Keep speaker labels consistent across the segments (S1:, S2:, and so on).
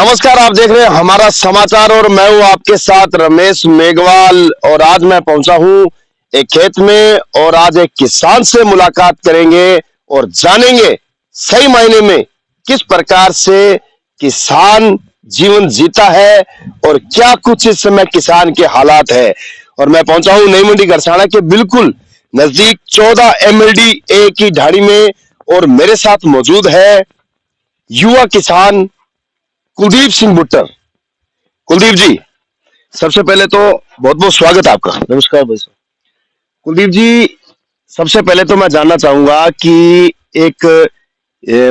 S1: नमस्कार, आप देख रहे हैं हमारा समाचार और मैं हूं आपके साथ रमेश मेघवाल। और आज मैं पहुंचा हूं एक खेत में और आज एक किसान से मुलाकात करेंगे और जानेंगे सही मायने में किस प्रकार से किसान जीवन जीता है और क्या कुछ इस समय किसान के हालात है। और मैं पहुंचा हूं नई मंडी गरसाना के बिल्कुल नजदीक 14 MLD ए की ढाणी में और मेरे साथ मौजूद है युवा किसान कुलदीप सिंह बुट्टर। कुलदीप जी, सबसे पहले तो बहुत बहुत स्वागत है आपका।
S2: नमस्कार भाई साहब।
S1: कुलदीप जी, सबसे पहले तो मैं जानना चाहूंगा कि एक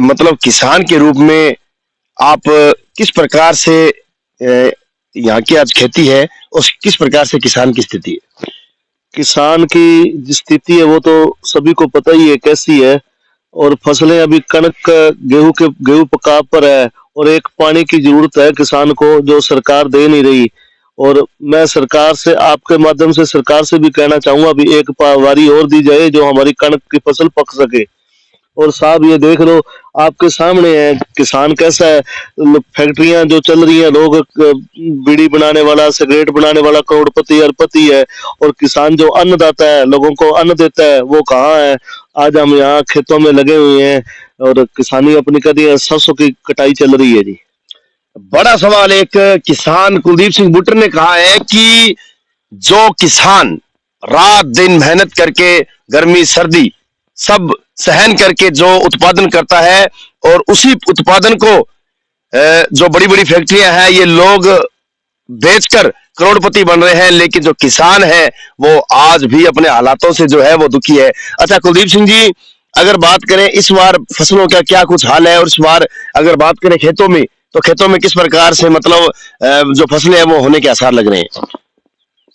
S1: मतलब किसान के रूप में आप किस प्रकार से यहाँ की आज खेती है और किस प्रकार से किसान की स्थिति है।
S2: किसान की जो स्थिति है वो तो सभी को पता ही है कैसी है। और फसलें अभी कणक गेहूं पकाव पर है और एक पानी की जरूरत है किसान को जो सरकार दे नहीं रही। और मैं सरकार से आपके माध्यम से सरकार से भी कहना चाहूंगा अभी एक वारी और दी जाए जो हमारी कणक की फसल पक सके। और साहब ये देख लो आपके सामने है किसान कैसा है। फैक्ट्रियां जो चल रही हैं, लोग बीड़ी बनाने वाला सिगरेट बनाने वाला करोड़पति अरबपति है और किसान जो अन्नदाता है लोगों को अन्न देता है वो कहाँ है। आज हम यहाँ खेतों में लगे हुए हैं और किसानी अपनी कर रही है, सरसों की कटाई चल रही है जी।
S1: बड़ा सवाल एक किसान कुलदीप सिंह बुट्टर ने कहा है कि जो किसान रात दिन मेहनत करके गर्मी सर्दी सब सहन करके जो उत्पादन करता है और उसी उत्पादन को जो बड़ी बड़ी फैक्ट्रियां हैं ये लोग बेचकर करोड़पति बन रहे हैं, लेकिन जो किसान है वो आज भी अपने हालातों से जो है वो दुखी है। अच्छा कुलदीप सिंह जी, अगर बात करें इस बार फसलों का क्या कुछ हाल है और इस बार अगर बात करें खेतों में तो खेतों में किस प्रकार से मतलब जो फसलें हैं वो होने के आसार लग रहे हैं।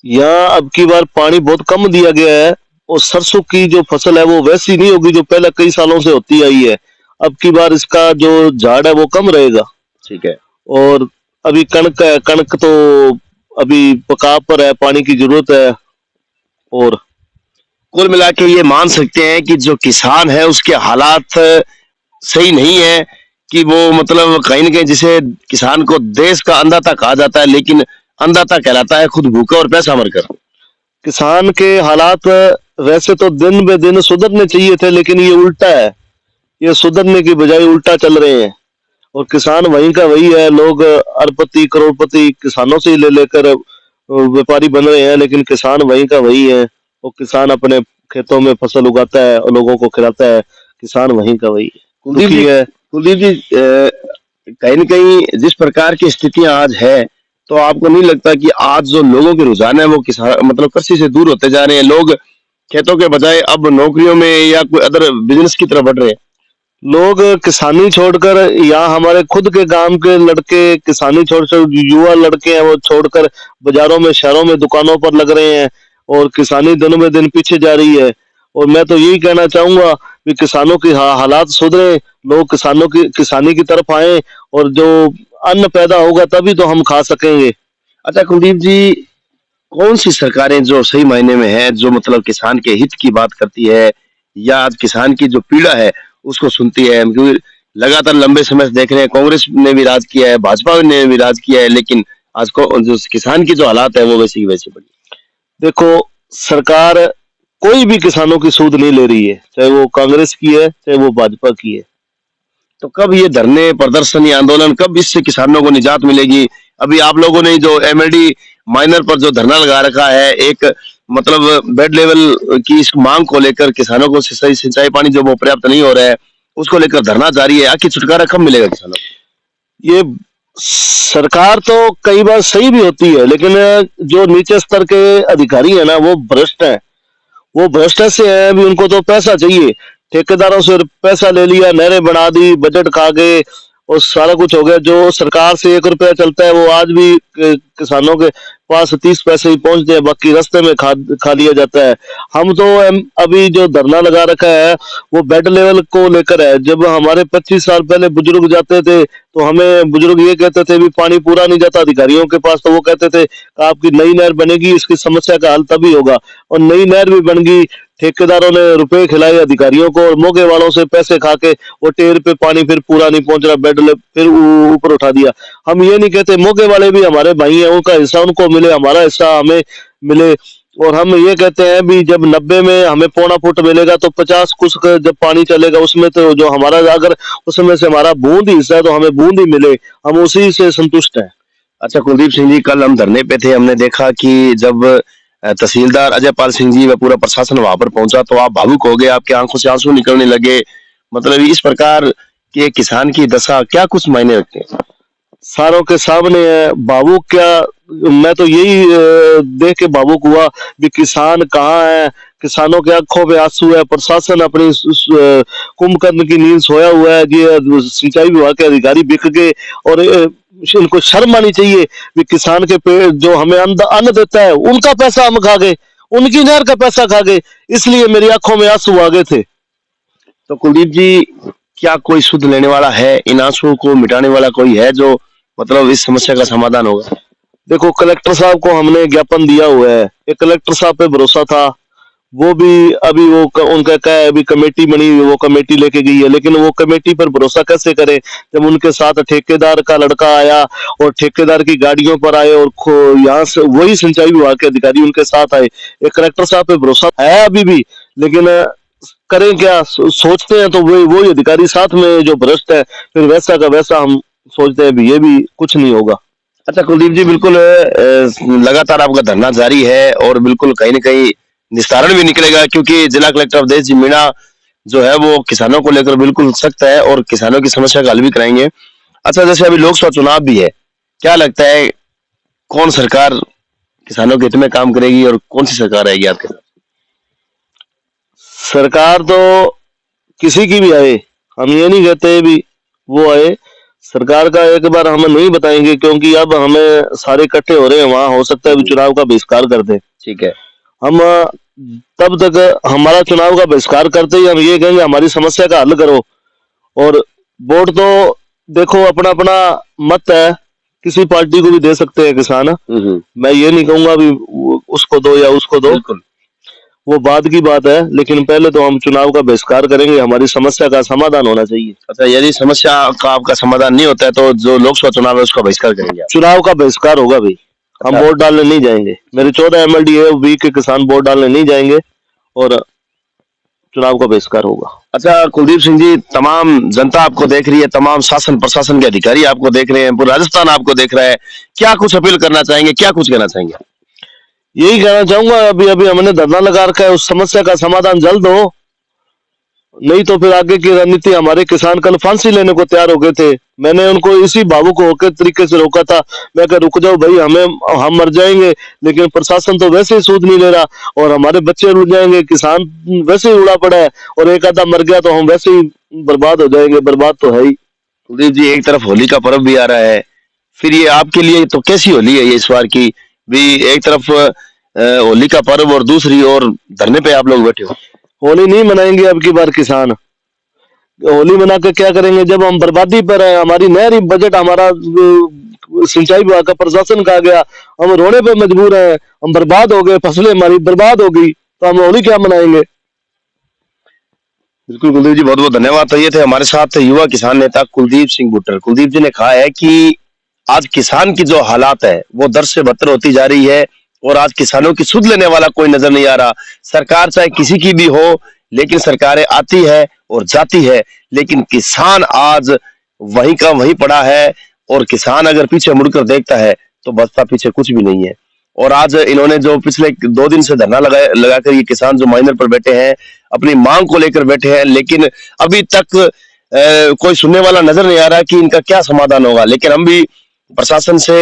S2: यहाँ अब की बार पानी बहुत कम दिया गया है और सरसों की जो फसल है वो वैसी नहीं होगी जो पहले कई सालों से होती आई है। अब की बार इसका जो झाड़ है वो कम रहेगा।
S1: ठीक है।
S2: और अभी कणक है, कणक तो अभी पकाव पर है, पानी की जरूरत है। और
S1: कुल मिला के ये मान सकते हैं कि जो किसान है उसके हालात सही नहीं है कि वो मतलब कहीं ना कहीं जिसे किसान को देश का अन्नदाता कहा जाता है लेकिन अन्नदाता कहलाता है खुद भूखा और पैसा मरकर।
S2: किसान के हालात वैसे तो दिन बे दिन सुधरने चाहिए थे लेकिन ये उल्टा है। ये सुधरने की बजाय उल्टा चल रहे हैं और किसान वही का वही है। लोग अरबपति करोड़पति किसानों से ही ले लेकर व्यापारी बन रहे हैं लेकिन किसान वही का वही है। और किसान अपने खेतों में फसल उगाता है और लोगों को खिलाता है। किसान वही का वही है।
S1: कुलदीप जी, कहीं न कहीं जिस प्रकार की स्थितियां आज है तो आपको नहीं लगता कि आज जो लोगों के रुझान है वो किसान मतलब कृषि से दूर होते जा रहे हैं। लोग खेतों के बजाय अब नौकरियों में या कोई अदर बिजनेस की तरफ बढ़ रहे हैं।
S2: लोग किसानी छोड़कर यहाँ हमारे खुद के गांव के लड़के किसानी छोड़कर युवा लड़के हैं वो छोड़कर बाजारों में शहरों में दुकानों पर लग रहे हैं और किसानी दिन में दिन पीछे जा रही है। और मैं तो यही कहना चाहूंगा कि किसानों की हालात सुधरे, लोग किसानों की किसानी की तरफ आए और जो अन्न पैदा होगा तभी तो हम खा सकेंगे।
S1: अच्छा कुलदीप जी, कौन सी सरकारें जो सही मायने में है जो मतलब किसान के हित की बात करती है या आज किसान की जो पीड़ा है उसको सुनती है। क्योंकि लगातार लंबे समय से देख रहे हैं कांग्रेस ने भी राज किया है, भाजपा ने भी राज किया है, लेकिन आज को जो किसान की जो हालात है वो वैसी की वैसी पड़ी।
S2: देखो सरकार कोई भी किसानों की सूध नहीं ले रही है, चाहे वो कांग्रेस की है चाहे वो भाजपा की है।
S1: तो कब ये धरने प्रदर्शन या आंदोलन कब इससे किसानों को निजात मिलेगी। अभी आप लोगों ने जो MLD माइनर पर जो धरना लगा रखा है एक मतलब बेड लेवल की इस मांग को लेकर किसानों को सही सिंचाई पानी जो वो पर्याप्त नहीं हो रहा है उसको लेकर धरना जारी है। आखिर छुटकारा कब मिलेगा किसानों को।
S2: ये सरकार तो कई बार सही भी होती है लेकिन जो नीचे स्तर के अधिकारी है ना वो भ्रष्ट है। वो भ्रष्ट से है, अभी उनको तो पैसा चाहिए। ठेकेदारों से पैसा ले लिया, नहरें बना दी, बजट खा गए और सारा कुछ हो गया। जो सरकार से 1 रुपया चलता है वो आज भी किसानों के पास 30 पैसे ही पहुंचते हैं, बाकी रास्ते में खा लिया जाता है। हम तो अभी जो धरना लगा रखा है वो बेड लेवल को लेकर है। जब हमारे 25 साल पहले बुजुर्ग जाते थे तो हमें बुजुर्ग ये कहते थे भी पानी पूरा नहीं जाता अधिकारियों के पास, तो वो कहते थे आपकी नई नहर बनेगी, इसकी समस्या का हल तभी होगा। और नई नहर भी बन गई, ठेकेदारों ने रुपए खिलाए अधिकारियों को और मोगे वालों से पैसे खा के वो टेर पे पानी फिर पूरा नहीं पहुंच रहा, बेड फिर ऊपर उठा दिया। हम ये नहीं कहते मौके वाले भी हमारे भाई हैं, उनका हिस्सा उनको मिले, हमारा हिस्सा हमें मिले। और हम ये कहते हैं भी जब 90 में हमें पौना फुट मिलेगा तो 50 कुछ जब पानी चलेगा उसमें तो जो हमारा अगर उसमें से हमारा बूंद ही हिस्सा है तो हमें बूंद ही मिले, हम उसी से संतुष्ट हैं।
S1: अच्छा कुलदीप सिंह जी, कल हम धरने पे थे, हमने देखा कि जब तहसीलदार अजय पाल सिंह जी व पूरा प्रशासन वहां पर पहुंचा तो आप भावुक हो गए, आपकी आंखों से आंसू निकलने लगे। मतलब इस प्रकार के किसान की दशा क्या कुछ मायने रखते हैं?
S2: सारों के सामने है, भावुक क्या, मैं तो यही देख के भावुक हुआ भी किसान कहाँ है, किसानों के आंखों में आंसू है, प्रशासन अपनी कुंभकर्ण की नींद सोया हुआ है, ये सिंचाई विभाग के अधिकारी बिक गए। और इनको शर्म आनी चाहिए भी किसान के पेड़ जो हमें अन्न देता है उनका पैसा हम खा गए, उनकी नहर का पैसा खा गए, इसलिए मेरी आंखों में आंसू आ गए थे।
S1: तो कुलदीप जी, क्या कोई सुध लेने वाला है, इन आंसुओं को मिटाने वाला कोई है जो मतलब इस समस्या का समाधान होगा?
S2: देखो कलेक्टर साहब को हमने ज्ञापन दिया हुआ है, एक कलेक्टर साहब पे भरोसा था, वो भी अभी उनका क्या है, अभी कमेटी बनी हुई, वो कमेटी लेके गई है, लेकिन वो कमेटी पर भरोसा कैसे करें जब उनके साथ ठेकेदार का लड़का आया और ठेकेदार की गाड़ियों पर आए और यहाँ से वही सिंचाई विभाग के अधिकारी उनके साथ आए। एक कलेक्टर साहब पे भरोसा है अभी भी, लेकिन करें क्या, सोचते हैं तो वही अधिकारी साथ में जो भ्रष्ट है, फिर वैसा का वैसा हम सोचते हैं भी ये भी कुछ नहीं होगा।
S1: अच्छा कुलदीप जी, बिल्कुल लगातार आपका धरना जारी है और बिल्कुल कहीं न कहीं निस्तारण भी निकलेगा, क्योंकि जिला कलेक्टर अवधेश जी मीणा जो है वो किसानों को लेकर बिल्कुल सख्त है और किसानों की समस्या का हल भी कराएंगे। अच्छा, जैसे अभी लोकसभा चुनाव भी है, क्या लगता है कौन सरकार किसानों के हित में काम करेगी और कौन सी सरकार आएगी आपके साथ?
S2: सरकार तो किसी की भी आए, हम ये नहीं कहते भी वो आए, सरकार का एक बार हम नहीं बताएंगे क्योंकि अब हमें सारे इकट्ठे हो रहे हैं, वहां हो सकता है चुनाव का बहिष्कार कर दे।
S1: ठीक है।
S2: हम तब तक हमारा चुनाव का बहिष्कार करते ही हम ये कहेंगे हमारी समस्या का हल करो। और वोट तो देखो अपना अपना मत है, किसी पार्टी को भी दे सकते हैं किसान, मैं ये नहीं कहूंगा भी उसको दो या उसको दो, वो बाद की बात है, लेकिन पहले तो हम चुनाव का बहिष्कार करेंगे, हमारी समस्या का समाधान होना चाहिए।
S1: अच्छा, यदि समस्या का आपका समाधान नहीं होता है तो जो लोकसभा चुनाव है उसका बहिष्कार करेंगे आप?
S2: चुनाव का बहिष्कार होगा भाई, हम वोट डालने नहीं जाएंगे, मेरे 14 MLD है, वी के किसान वोट डालने नहीं जाएंगे और चुनाव का बहिष्कार होगा।
S1: अच्छा कुलदीप सिंह जी, तमाम जनता आपको देख रही है, तमाम शासन प्रशासन के अधिकारी आपको देख रहे हैं, पूरा राजस्थान आपको देख रहा है, क्या कुछ अपील करना चाहेंगे, क्या कुछ कहना चाहेंगे?
S2: यही कहना चाहूंगा, अभी अभी हमने धरना लगा रखा है, उस समस्या का समाधान जल्द हो, नहीं तो फिर आगे की रणनीति। हमारे किसान कल फांसी लेने को तैयार हो गए थे, मैंने उनको इसी भावुक होकर तरीके से रोका था, मैं कह रुक जाओ भाई, हम मर जाएंगे, लेकिन प्रशासन तो वैसे ही सूद नहीं ले रहा और हमारे बच्चे उड़ जाएंगे, किसान वैसे ही उड़ा पड़ा है और एक आधा मर गया तो हम वैसे ही बर्बाद हो जाएंगे, बर्बाद तो है ही।
S1: कुलदीप जी, एक तरफ होली का पर्व भी आ रहा है, फिर ये आपके लिए तो कैसी होली है ये इस बार की भी? एक तरफ होली का पर्व और दूसरी ओर धरने पे आप लोग बैठे हो।
S2: होली नहीं मनाएंगे अब की बार किसान, होली मना के क्या करेंगे जब हम बर्बादी पर है, हमारी नहर बजट, हमारा सिंचाई विभाग का प्रशासन कहा गया, हम रोने पे मजबूर हैं, हम बर्बाद हो गए, फसलें हमारी बर्बाद हो गई, तो हम होली क्या मनाएंगे?
S1: बिल्कुल कुलदीप जी, बहुत बहुत धन्यवाद। तो ये थे हमारे साथ युवा किसान नेता कुलदीप सिंह भुट्टर। कुलदीप जी ने कहा है कि आज किसान की जो हालात है वो दर से बदतर होती जा रही है और आज किसानों की सुध लेने वाला कोई नजर नहीं आ रहा। सरकार चाहे किसी की भी हो, लेकिन सरकारें आती है और जाती है, लेकिन किसान आज वहीं का वहीं पड़ा है और किसान अगर पीछे मुड़कर देखता है तो बचता पीछे कुछ भी नहीं है। और आज इन्होंने जो पिछले 2 दिन से धरना लगाकर ये किसान जो माइनर पर बैठे हैं, अपनी मांग को लेकर बैठे हैं, लेकिन अभी तक कोई सुनने वाला नजर नहीं आ रहा कि इनका क्या समाधान होगा। लेकिन हम भी प्रशासन से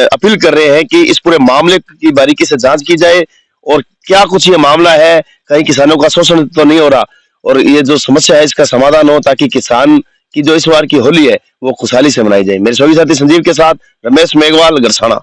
S1: अपील कर रहे हैं कि इस पूरे मामले की बारीकी से जांच की जाए और क्या कुछ ये मामला है, कहीं किसानों का शोषण तो नहीं हो रहा और ये जो समस्या है इसका समाधान हो, ताकि किसान की जो इस बार की होली है वो खुशहाली से मनाई जाए। मेरे सभी साथी संजीव के साथ रमेश मेघवाल, गरसाना।